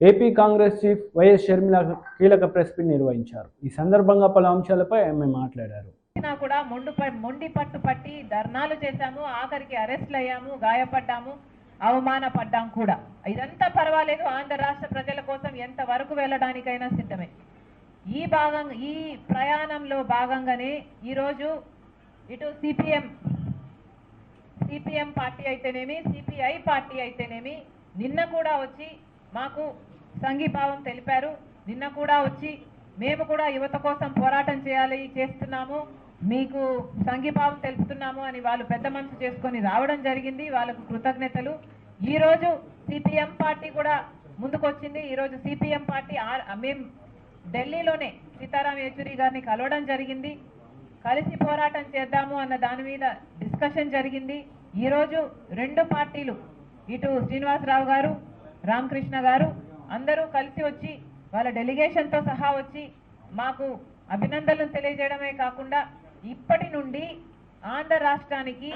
AP Congress chief YS Sharmila కీలక press meet నిర్వహించారు. ఈ సందర్భంగా పలు అంశాలపై ఆమె మాట్లాడారు. కూడా మొండి పట్టు పట్టి ధర్నాలు చేశాము, ఆఖరికి అరెస్టులు అయ్యాము, గాయపడ్డాము, అవమానపడ్డాం కూడా. ఇదంతా పర్వాలేదు, ఆంధ్ర రాష్ట్ర ప్రజల కోసం ఎంత వరకు వెళ్ళడానికైనా సిద్ధమే. ఈ ప్రయాణంలో భాగంగానే ఈరోజు ఇటు సిపిఎం పార్టీ అయితేనేమి, సిపిఐ పార్టీ అయితేనేమి నిన్న కూడా వచ్చి మాకు సంఘీభావం తెలిపారు. నిన్న కూడా వచ్చి మేము కూడా యువత కోసం పోరాటం చేస్తున్నాము, మీకు సంఘీభావం తెలుపుతున్నాము అని వాళ్ళు పెద్ద మనసు చేసుకొని రావడం జరిగింది. వాళ్ళకు కృతజ్ఞతలు. ఈరోజు సిపిఎం పార్టీ కూడా ముందుకొచ్చింది. ఈరోజు సిపిఎం పార్టీ మేము ఢిల్లీలోనే సీతారాం యేచూరి గారిని కలవడం జరిగింది. కలిసి పోరాటం చేద్దాము అన్న దాని మీద డిస్కషన్ జరిగింది. ఈరోజు రెండు పార్టీలు, ఇటు శ్రీనివాసరావు గారు, రామకృష్ణ గారు అందరూ కలిసి వచ్చి వాళ్ళ డెలిగేషన్తో సహా వచ్చి మాకు అభినందనలు తెలియజేయడమే కాకుండా ఇప్పటి నుండి ఆంధ్ర రాష్ట్రానికి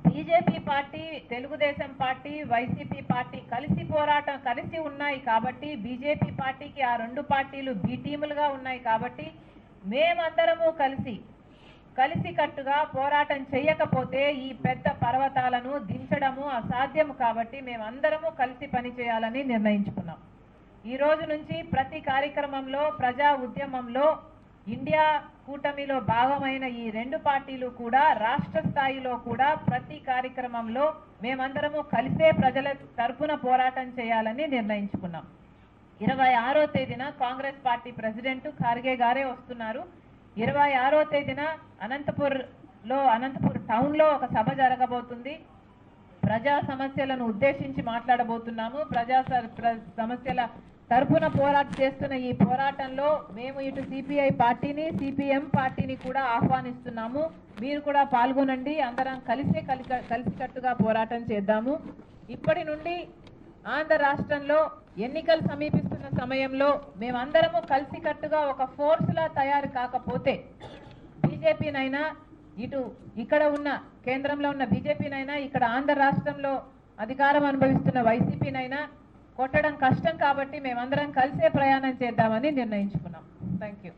BJP party, Telugu Desam party, YCP party కలిసి ఉన్నాయి కాబట్టి, బీజేపీ పార్టీకి ఆ రెండు పార్టీలు బి టీములుగా ఉన్నాయి కాబట్టి మేమందరము కలిసికట్టుగా పోరాటం చేయకపోతే ఈ పెద్ద పర్వతాలను దించడము అసాధ్యము. కాబట్టి మేమందరము కలిసి పనిచేయాలని నిర్ణయించుకున్నాం. ఈ రోజు నుంచి ప్రతి కార్యక్రమంలో, ప్రజా ఉద్యమంలో, ఇండియా కూటమిలో భాగమైన ఈ రెండు పార్టీలు కూడా రాష్ట్ర స్థాయిలో కూడా ప్రతి కార్యక్రమంలో మేమందరము కలిసే ప్రజల తరఫున పోరాటం చేయాలని నిర్ణయించుకున్నాం. 26వ తేదీన కాంగ్రెస్ పార్టీ ప్రెసిడెంట్ ఖార్గే గారే వస్తున్నారు. 26వ తేదీన అనంతపూర్ టౌన్లో ఒక సభ జరగబోతుంది. ప్రజా సమస్యలను ఉద్దేశించి మాట్లాడబోతున్నాము. ప్రజా సమస్యల తరఫున పోరాటం చేస్తున్న ఈ పోరాటంలో మేము ఇటు సిపిఐ పార్టీని, సిపిఎం పార్టీని కూడా ఆహ్వానిస్తున్నాము. మీరు కూడా పాల్గొనండి. అందరం కలిసికట్టుగా పోరాటం చేద్దాము. ఇప్పటి నుండి ఆంధ్ర రాష్ట్రంలో ఎన్నికలు సమీపిస్తున్న సమయంలో మేమందరము కలిసికట్టుగా ఒక ఫోర్స్లా తయారు కాకపోతే బీజేపీనైనా, ఇక్కడ ఉన్న కేంద్రంలో ఉన్న బీజేపీనైనా, ఇక్కడ ఆంధ్ర రాష్ట్రంలో అధికారం అనుభవిస్తున్న వైసీపీనైనా కొట్టడం కష్టం. కాబట్టి మేమందరం కలిసే ప్రయాణం చేద్దామని నిర్ణయించుకున్నాం. Thank you.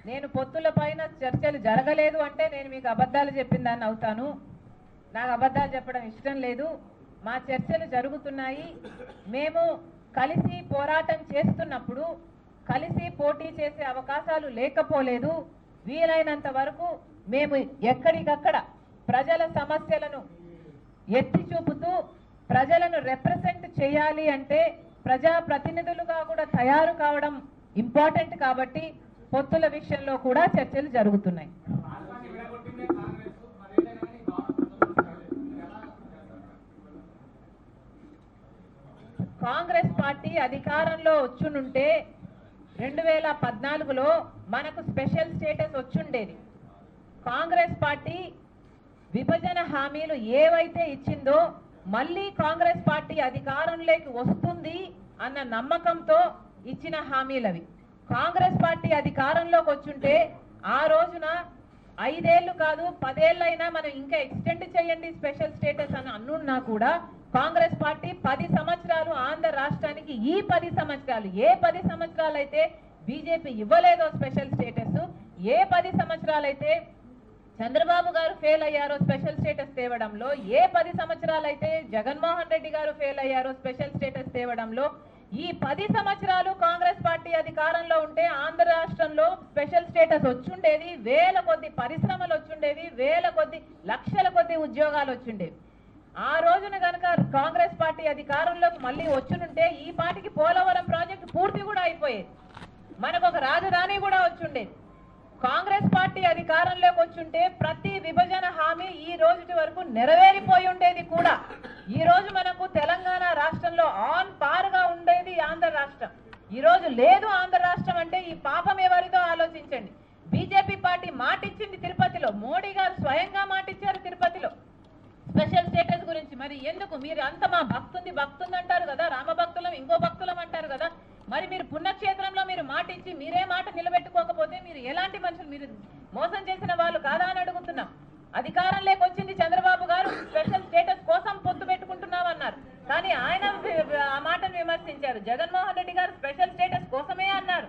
నేను పొత్తుల పైన చర్చలు జరగలేదు అంటే నేను మీకు అబద్ధాలు చెప్పిందాన్ని అవుతాను. నాకు అబద్ధాలు చెప్పడం ఇష్టం లేదు. మా చర్చలు జరుగుతున్నాయి. మేము కలిసి పోరాటం చేస్తున్నప్పుడు కలిసి పోటీ చేసే అవకాశాలు లేకపోలేదు. వీలైనంత వరకు మేము ఎక్కడికక్కడ ప్రజల సమస్యలను ఎత్తి చూపుతూ ప్రజలను రిప్రజెంట్ చేయాలి అంటే ప్రజాప్రతినిధులుగా కూడా తయారు కావడం ఇంపార్టెంట్. కాబట్టి పొత్తుల విషయంలో కూడా చర్చలు జరుగుతున్నాయి. కాంగ్రెస్ పార్టీ అధికారంలో వచ్చునుంటే 2014లో మనకు స్పెషల్ స్టేటస్ వచ్చుండేది. కాంగ్రెస్ పార్టీ విభజన హామీలు ఏవైతే ఇచ్చిందో మళ్ళీ కాంగ్రెస్ పార్టీ అధికారంలోకి వస్తుంది అన్న నమ్మకంతో ఇచ్చిన హామీలవి. కాంగ్రెస్ పార్టీ అధికారంలోకి వచ్చుంటే ఆ రోజున 5 ఏళ్ళు కాదు 10 ఏళ్ళైనా మనం ఇంకా ఎక్స్టెండ్ చేయండి స్పెషల్ స్టేటస్ అని అన్నున్నా కూడా కాంగ్రెస్ పార్టీ 10 సంవత్సరాలు ఆంధ్ర రాష్ట్రానికి, ఈ 10 సంవత్సరాలు ఏ 10 సంవత్సరాలు అయితే బీజేపీ ఇవ్వలేదో స్పెషల్ స్టేటస్, ఏ 10 సంవత్సరాలైతే చంద్రబాబు గారు ఫెయిల్ అయ్యారో స్పెషల్ స్టేటస్ తేవడంలో, ఏ 10 సంవత్సరాలైతే జగన్మోహన్ రెడ్డి గారు ఫెయిల్ అయ్యారో స్పెషల్ స్టేటస్ తేవడంలో, ఈ 10 సంవత్సరాలు కాంగ్రెస్ పార్టీ అధికారంలో ఉంటే ఆంధ్ర రాష్ట్రంలో స్పెషల్ స్టేటస్ వచ్చుండేది. వేల కొద్ది పరిశ్రమలు వచ్చుండేవి, వేల కొద్ది లక్షల కొద్ది ఉద్యోగాలు వచ్చుండేవి. ఆ రోజున కనుక కాంగ్రెస్ పార్టీ అధికారంలోకి మళ్ళీ వచ్చునుంటే ఈ పార్టీకి పోలవరం ప్రాజెక్టు పూర్తి కూడా అయిపోయేది. మనకు ఒక రాజధాని కూడా వచ్చుండేది. కాంగ్రెస్ పార్టీ అధికారంలోకి వచ్చుంటే ప్రతి విభజన హామీ ఈ రోజుటి వరకు నెరవేరిపోయి ఉండేది కూడా. ఈ రోజు మనకు తెలంగాణ రాష్ట్రంలో ఆన్ పారుగా ఉండేది ఆంధ్ర రాష్ట్రం. ఈ రోజు లేదు ఆంధ్ర రాష్ట్రం అంటే ఈ పాపం ఎవరిదో ఆలోచించండి. బీజేపీ పార్టీ మాటిచ్చింది తిరుపతిలో, మోడీ గారు స్వయంగా మాటిచ్చారు తిరుపతిలో స్పెషల్ స్టేటస్ గురించి. మరి ఎందుకు మీరు అంత మా భక్తుంది అంటారు కదా, రామభక్తులం ఇంకో భక్తులం అంటారు కదా, మరి మీరు పుణ్యక్షేత్రంలో మీరు మాట ఇచ్చి మీరే మాట నిలబెట్టుకోకపోతే మీరు ఎలాంటి మనుషులు? మీరు మోసం చేసిన వాళ్ళు కాదా అని అడుగుతున్నాం. అధికారంలోకి వచ్చింది చంద్రబాబు గారు, స్పెషల్ స్టేటస్ కోసం పొత్తు పెట్టుకుంటున్నామన్నారు. కానీ ఆయన ఆ మాటను విమర్శించారు. జగన్మోహన్ రెడ్డి గారు స్పెషల్ స్టేటస్ కోసమే అన్నారు,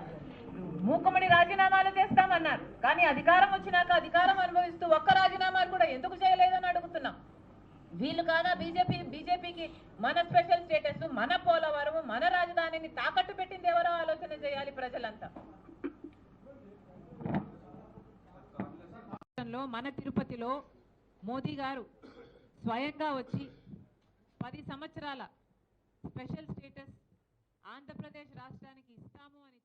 మూకుమ్మడి రాజీనామాలు చేస్తామన్నారు. కానీ అధికారం వచ్చినాక అధికారం అనుభవిస్తూ ఒక్క రాజీనామాలు కూడా ఎందుకు చేయలేదని అడుగుతున్నాం. వీళ్ళు కాదా బీజేపీకి మన స్పెషల్ స్టేటస్, మన పోలవరం, మన రాజధానిని తాకట్టు పెట్టింది ఎవరో ఆలోచన చేయాలి ప్రజలంతా. మన తిరుపతిలో మోదీ గారు స్వయంగా వచ్చి 10 సంవత్సరాల స్పెషల్ స్టేటస్ ఆంధ్రప్రదేశ్ రాష్ట్రానికి ఇస్తాము అని